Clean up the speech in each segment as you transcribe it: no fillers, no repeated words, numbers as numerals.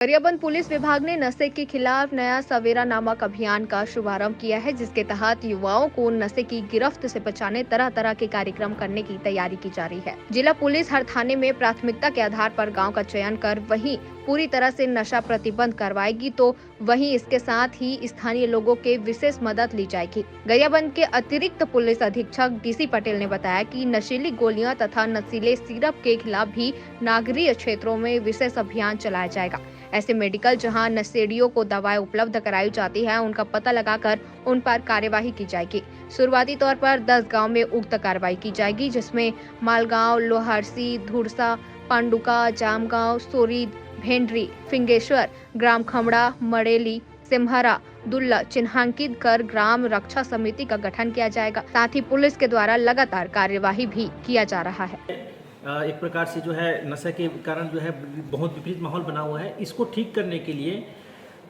Gariaband police विभाग ने नशे के खिलाफ नया सवेरा नामक अभियान का शुभारंभ किया है, जिसके तहत युवाओं को नशे की गिरफ्त से बचाने तरह तरह के कार्यक्रम करने की तैयारी की जा रही है। जिला पुलिस हर थाने में प्राथमिकता के आधार पर गांव का चयन कर वहीं पूरी तरह से नशा प्रतिबंध करवाएगी, तो वहीं इसके साथ ही स्थानीय लोगों के विशेष मदद ली जाएगी। गरियाबंद के अतिरिक्त पुलिस अधीक्षक डीसी पटेल ने बताया कि नशीली गोलियां तथा नशीले सिरप के खिलाफ भी नगरीय क्षेत्रों में विशेष अभियान चलाया जाएगा। ऐसे मेडिकल जहां नशेड़ियों को दवाएं उपलब्ध कराई जाती है, उनका पता लगाकर उन पर कार्यवाही की जाएगी। शुरुआती तौर पर 10 गांव में उक्त कार्रवाई की जाएगी, जिसमें मालगांव, लोहारसी, धुरसा, पांडुका, जामगांव, सोरीद, भेंडरी, फिंगेश्वर, ग्राम खमड़ा, मड़ेली, सिमहरा, दुल्ला चिन्हांकित कर ग्राम रक्षा समिति का गठन किया जाएगा। साथ ही पुलिस के द्वारा लगातार कार्यवाही भी किया जा रहा है। एक प्रकार से जो है नशे के कारण जो है बहुत विपरीत माहौल बना हुआ है। इसको ठीक करने के लिए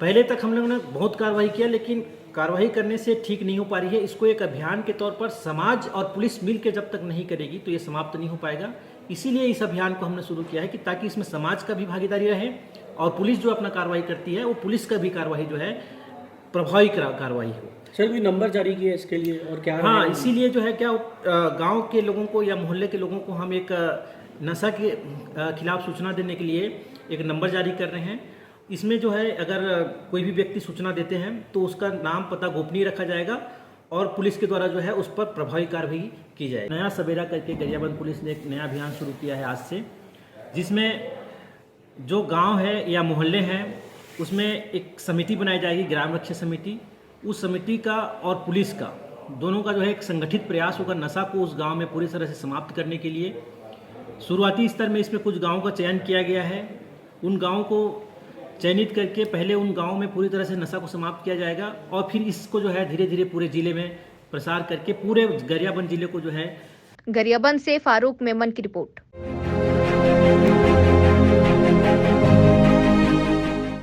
पहले तक हम लोगों ने बहुत कार्रवाई किया, लेकिन कार्रवाई करने से ठीक नहीं हो पा रही है। इसको एक अभियान के तौर पर समाज और पुलिस मिल के जब तक नहीं करेगी तो ये समाप्त नहीं हो पाएगा। इसीलिए इस अभियान को हमने शुरू किया है कि ताकि इसमें समाज का भी भागीदारी रहे और पुलिस जो अपना कार्रवाई करती है वो पुलिस का भी कार्रवाई जो है प्रभावी कार्रवाई हो। सर, कोई नंबर जारी किया इसके लिए और क्या? हाँ, इसीलिए जो है क्या गांव के लोगों को या मोहल्ले के लोगों को हम एक नशा के खिलाफ सूचना देने के लिए एक नंबर जारी कर रहे हैं। इसमें जो है अगर कोई भी व्यक्ति सूचना देते हैं तो उसका नाम पता गोपनीय रखा जाएगा और पुलिस के द्वारा जो है उस पर प्रभावी कार्रवाई की जाए। नया सवेरा करके गरियाबंद पुलिस ने एक नया अभियान शुरू किया है आज से, जिसमें जो गाँव है या मोहल्ले हैं उसमें एक समिति बनाई जाएगी, ग्राम रक्षा समिति। उस समिति का और पुलिस का दोनों का जो है एक संगठित प्रयास होगा नशा को उस गांव में पूरी तरह से समाप्त करने के लिए। शुरुआती स्तर में इसमें कुछ गांवों का चयन किया गया है। उन गांवों को चयनित करके पहले उन गांवों में पूरी तरह से नशा को समाप्त किया जाएगा और फिर इसको जो है धीरे धीरे पूरे जिले में प्रसार करके पूरे गरियाबंद जिले को जो है। गरियाबंद से फारूक मेमन की रिपोर्ट।